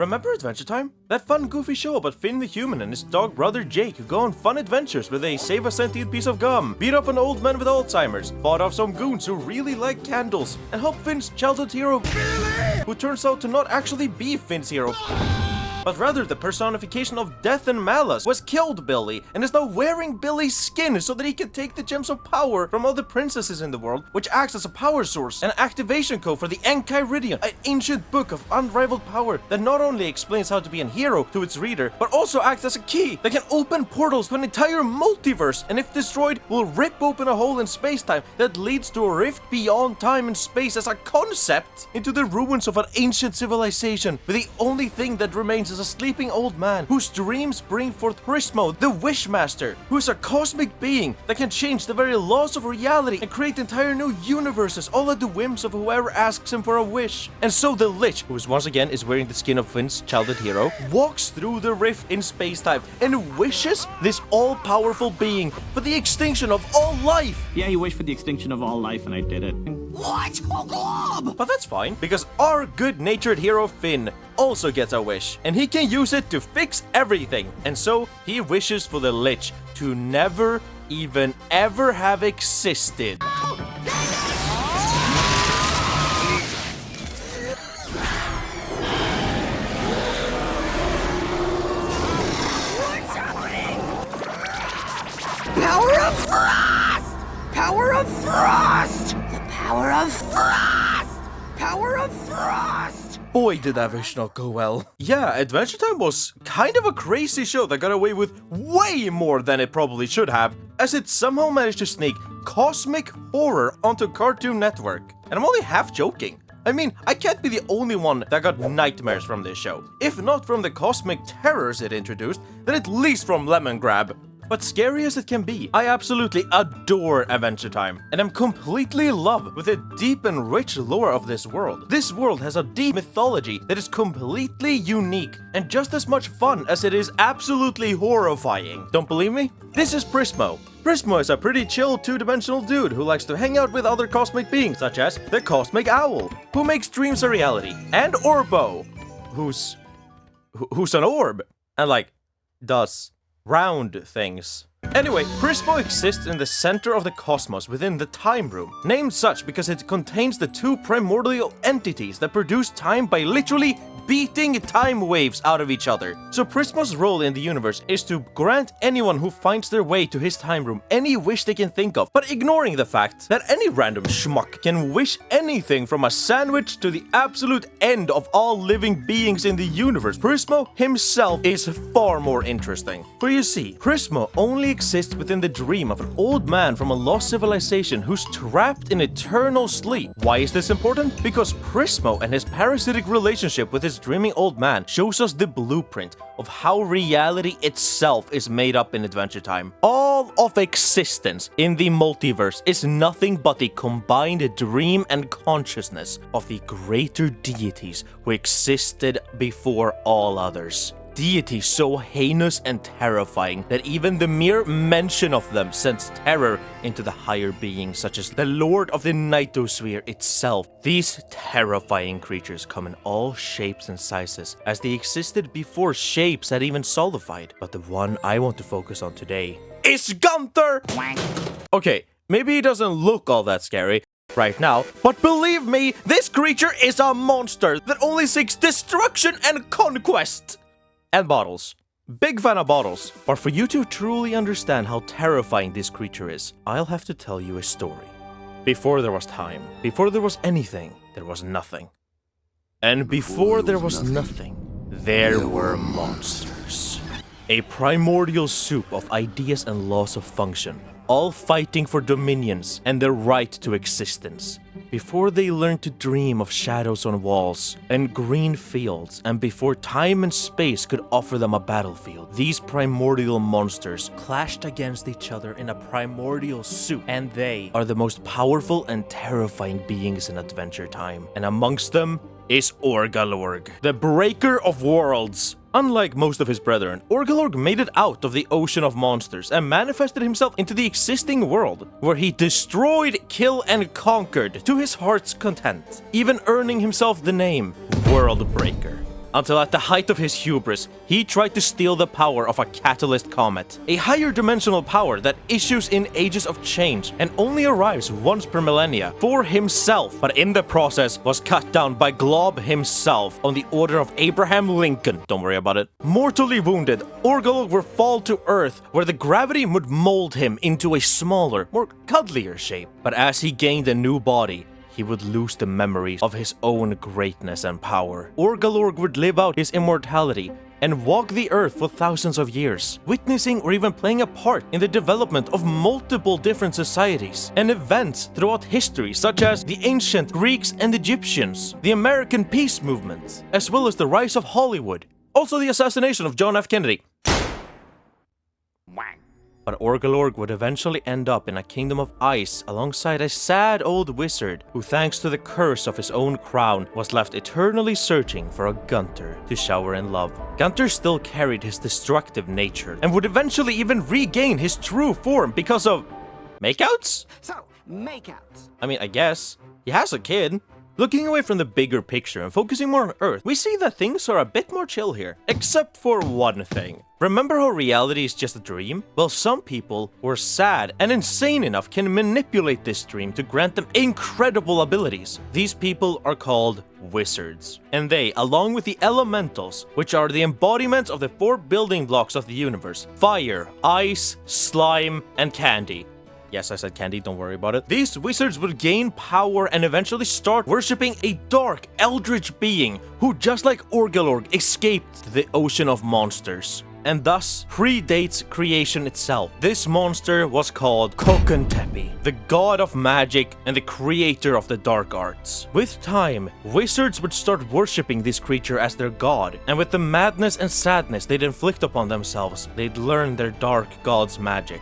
Remember Adventure Time? That fun goofy show about Finn the human and his dog brother Jake who go on fun adventures where they save a sentient piece of gum, beat up an old man with Alzheimer's, fought off some goons who really like candles, and help Finn's childhood hero Billy, who turns out to not actually be Finn's hero, but rather the personification of death and malice, was killed Billy and is now wearing Billy's skin so that he can take the gems of power from all the princesses in the world, which acts as a power source and activation code for the Enchiridion, an ancient book of unrivaled power that not only explains how to be a hero to its reader, but also acts as a key that can open portals to an entire multiverse, and if destroyed, will rip open a hole in space-time that leads to a rift beyond time and space as a concept into the ruins of an ancient civilization, where the only thing that remains is a sleeping old man whose dreams bring forth Prismo, the Wishmaster, who is a cosmic being that can change the very laws of reality and create entire new universes, all at the whims of whoever asks him for a wish. And so the Lich, who once again is wearing the skin of Finn's childhood hero, walks through the rift in space-time and wishes this all-powerful being for the extinction of all life. Yeah, he wished for the extinction of all life, and I did it. What? Oh, Gulb! But that's fine, because our good-natured hero Finn also gets a wish, and he can use it to fix everything. And so he wishes for the Lich to never even ever have existed. Power of Frost! Power of Frost! The power of Frost! Power of Frost! Boy, did that wish not go well. Yeah, Adventure Time was kind of a crazy show that got away with way more than it probably should have, as it somehow managed to sneak cosmic horror onto Cartoon Network. And I'm only half joking. I mean, I can't be the only one that got nightmares from this show. If not from the cosmic terrors it introduced, then at least from Lemon Grab. But scary as it can be, I absolutely adore Adventure Time, and I'm completely in love with the deep and rich lore of this world. This world has a deep mythology that is completely unique, and just as much fun as it is absolutely horrifying. Don't believe me? This is Prismo. Prismo is a pretty chill two-dimensional dude who likes to hang out with other cosmic beings, such as the Cosmic Owl, who makes dreams a reality, and Orbo, who's an orb, and like, does round things. Anyway, Prismo exists in the center of the cosmos within the Time Room, named such because it contains the two primordial entities that produce time by literally beating time waves out of each other. So Prismo's role in the universe is to grant anyone who finds their way to his time room any wish they can think of, but ignoring the fact that any random schmuck can wish anything from a sandwich to the absolute end of all living beings in the universe. Prismo himself is far more interesting. For you see, Prismo only exists within the dream of an old man from a lost civilization who's trapped in eternal sleep. Why is this important? Because Prismo and his parasitic relationship with his dreaming old man shows us the blueprint of how reality itself is made up in Adventure Time. All of existence in the multiverse is nothing but the combined dream and consciousness of the greater deities who existed before all others. Deities so heinous and terrifying that even the mere mention of them sends terror into the higher beings, such as the Lord of the Nightosphere itself. These terrifying creatures come in all shapes and sizes, as they existed before shapes had even solidified. But the one I want to focus on today is Gunther! Okay, maybe he doesn't look all that scary right now, but believe me, this creature is a monster that only seeks destruction and conquest! And bottles. Big fan of bottles. But for you to truly understand how terrifying this creature is, I'll have to tell you a story. Before there was time, before there was anything, there was nothing. And before there was nothing, there were monsters. A primordial soup of ideas and laws of function, all fighting for dominions and their right to existence. Before they learned to dream of shadows on walls and green fields, and before time and space could offer them a battlefield, these primordial monsters clashed against each other in a primordial soup, and they are the most powerful and terrifying beings in Adventure Time. And amongst them is Orgalorg, the Breaker of Worlds. Unlike most of his brethren, Orgalorg made it out of the ocean of monsters and manifested himself into the existing world, where he destroyed, killed, and conquered to his heart's content, even earning himself the name World Breaker. until at the height of his hubris, he tried to steal the power of a catalyst comet, a higher dimensional power that issues in ages of change and only arrives once per millennia for himself, but in the process was cut down by Gulb himself on the order of Abraham Lincoln. Don't worry about it. Mortally wounded, Orgalorg would fall to Earth, where the gravity would mold him into a smaller, more cuddlier shape. But as he gained a new body, he would lose the memories of his own greatness and power. Orgalorg would live out his immortality and walk the earth for thousands of years, witnessing or even playing a part in the development of multiple different societies and events throughout history, such as the ancient Greeks and Egyptians, the American peace movement, as well as the rise of Hollywood, also the assassination of John F. Kennedy. But Orgalorg would eventually end up in a kingdom of ice alongside a sad old wizard who, thanks to the curse of his own crown, was left eternally searching for a Gunter to shower in love. Gunter still carried his destructive nature and would eventually even regain his true form because of makeouts? So, makeouts. I mean, I guess. He has a kid. Looking away from the bigger picture and focusing more on Earth, we see that things are a bit more chill here. Except for one thing. Remember how reality is just a dream? Well, some people who are sad and insane enough can manipulate this dream to grant them incredible abilities. These people are called wizards. And they, along with the elementals, which are the embodiments of the 4 building blocks of the universe: fire, ice, slime, and candy. Yes, I said candy, don't worry about it. These wizards would gain power and eventually start worshipping a dark, eldritch being who, just like Orgalorg, escaped the ocean of monsters and thus predates creation itself. This monster was called Kokentepi, the god of magic and the creator of the dark arts. With time, wizards would start worshipping this creature as their god, and with the madness and sadness they'd inflict upon themselves, they'd learn their dark god's magic.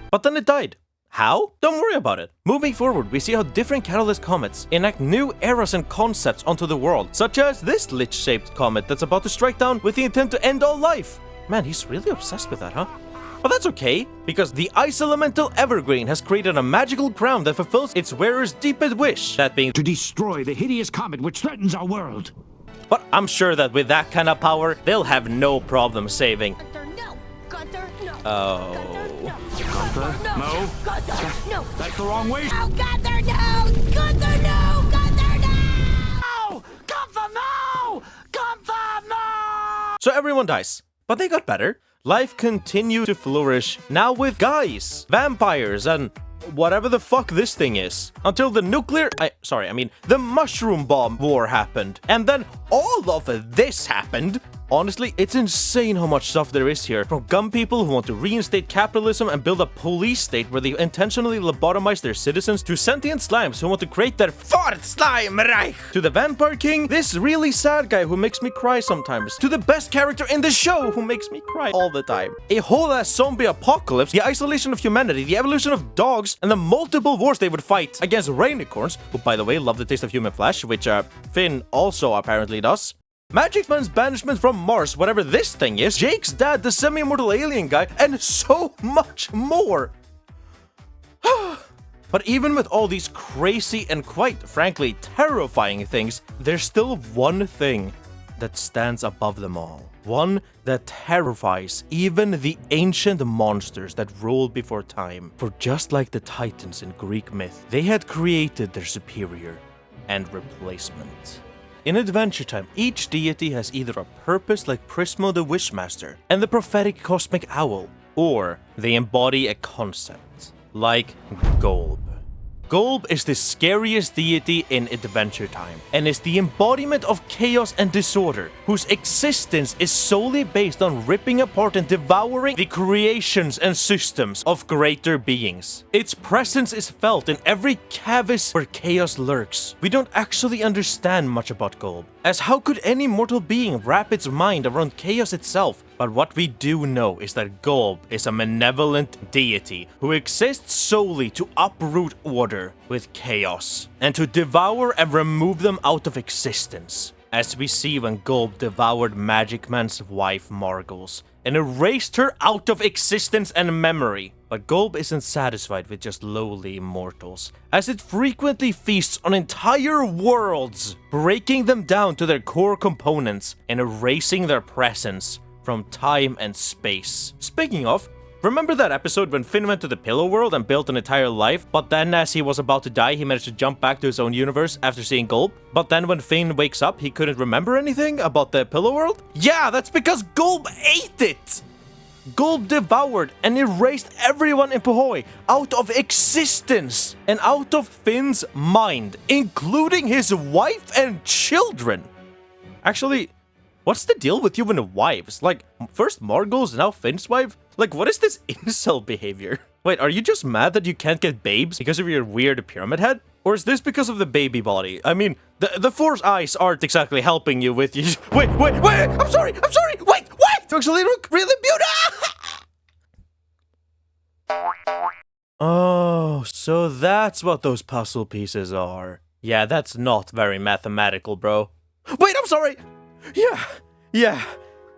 But then it died. How? Don't worry about it. Moving forward, we see how different catalyst comets enact new eras and concepts onto the world, such as this Lich-shaped comet that's about to strike down with the intent to end all life. Man, he's really obsessed with that, huh? But that's okay, because the Ice Elemental Evergreen has created a magical crown that fulfills its wearer's deepest wish, that being to destroy the hideous comet which threatens our world. But I'm sure that with that kind of power, they'll have no problem saving. Gunter, no. Oh. Gunther, no. Gunter, no. That's the wrong way. Oh, Gunter, no. Gunter, no. Gunter, no. No! Gunther, no! Gunther, no! So everyone dies, but they got better. Life continued to flourish, now with guys, vampires, and whatever the fuck this thing is. Until the the mushroom bomb war happened. And then all of this happened. Honestly, it's insane how much stuff there is here. From gun people who want to reinstate capitalism and build a police state where they intentionally lobotomize their citizens, to sentient slimes who want to create their fourth slime reich, to the vampire king, this really sad guy who makes me cry sometimes, to the best character in the show who makes me cry all the time. A whole ass zombie apocalypse, the isolation of humanity, the evolution of dogs, and the multiple wars they would fight against rainicorns, who by the way love the taste of human flesh, which Finn also apparently does. Magic Man's banishment from Mars, whatever this thing is, Jake's dad, the semi-immortal alien guy, and so much more. But even with all these crazy and quite frankly terrifying things, there's still one thing that stands above them all. One that terrifies even the ancient monsters that ruled before time. For just like the Titans in Greek myth, they had created their superior and replacement. In Adventure Time, each deity has either a purpose like Prismo the Wishmaster and the prophetic cosmic owl, or they embody a concept, like Gulb. Gulb is the scariest deity in Adventure Time, and is the embodiment of chaos and disorder, whose existence is solely based on ripping apart and devouring the creations and systems of greater beings. Its presence is felt in every crevice where chaos lurks. We don't actually understand much about Gulb, as how could any mortal being wrap its mind around chaos itself? But what we do know is that Gulb is a malevolent deity who exists solely to uproot order with chaos, and to devour and remove them out of existence, as we see when Gulb devoured Magic Man's wife Margles and erased her out of existence and memory. But Gulb isn't satisfied with just lowly immortals, as it frequently feasts on entire worlds, breaking them down to their core components and erasing their presence from time and space. Speaking of, remember that episode when Finn went to the Pillow World and built an entire life, but then as he was about to die, he managed to jump back to his own universe after seeing Gulb? But then when Finn wakes up, he couldn't remember anything about the Pillow World? Yeah, that's because Gulb ate it! Gulb devoured and erased everyone in Puhoi out of existence and out of Finn's mind, including his wife and children. Actually, what's the deal with you and wives? Like, first Margot's, now Finn's wife? Like, what is this incel behavior? Wait, are you just mad that you can't get babes because of your weird pyramid head? Or is this because of the baby body? I mean, the Force eyes aren't exactly helping you with you. Wait, I'm sorry, wait! You actually look really beautiful! Oh, so that's what those puzzle pieces are. Yeah, that's not very mathematical, bro. Wait, I'm sorry! Yeah.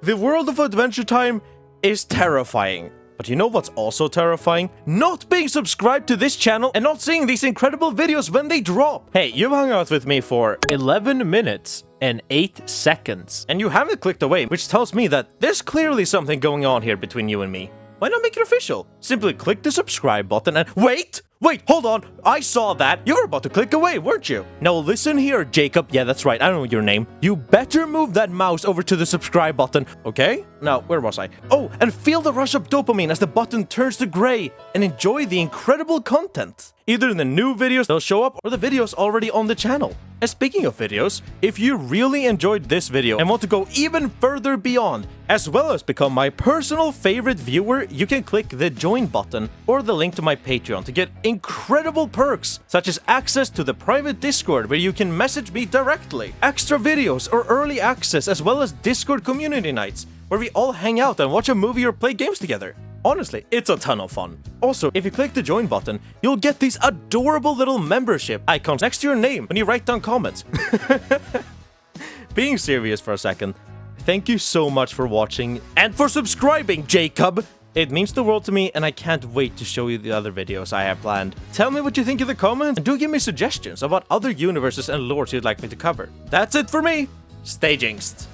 The world of Adventure Time is terrifying. But you know what's also terrifying? Not being subscribed to this channel and not seeing these incredible videos when they drop. Hey, you've hung out with me for 11 minutes and 8 seconds. And you haven't clicked away, which tells me that there's clearly something going on here between you and me. Why not make it official? Simply click the subscribe button and— Wait, hold on. I saw that. You were about to click away, weren't you? Now listen here, Jacob. Yeah, that's right. I know your name. You better move that mouse over to the subscribe button, okay? Now, where was I? Oh, and feel the rush of dopamine as the button turns to gray and enjoy the incredible content. Either in the new videos they'll show up or the videos already on the channel. And speaking of videos, if you really enjoyed this video and want to go even further beyond, as well as become my personal favorite viewer, you can click the join button or the link to my Patreon to get incredible perks, such as access to the private Discord where you can message me directly, extra videos or early access, as well as Discord community nights, where we all hang out and watch a movie or play games together. Honestly, it's a ton of fun. Also, if you click the join button, you'll get these adorable little membership icons next to your name when you write down comments. Being serious for a second, thank you so much for watching and for subscribing, Jacob! It means the world to me, and I can't wait to show you the other videos I have planned. Tell me what you think in the comments, and do give me suggestions about other universes and lores you'd like me to cover. That's it for me. Stay jinxed.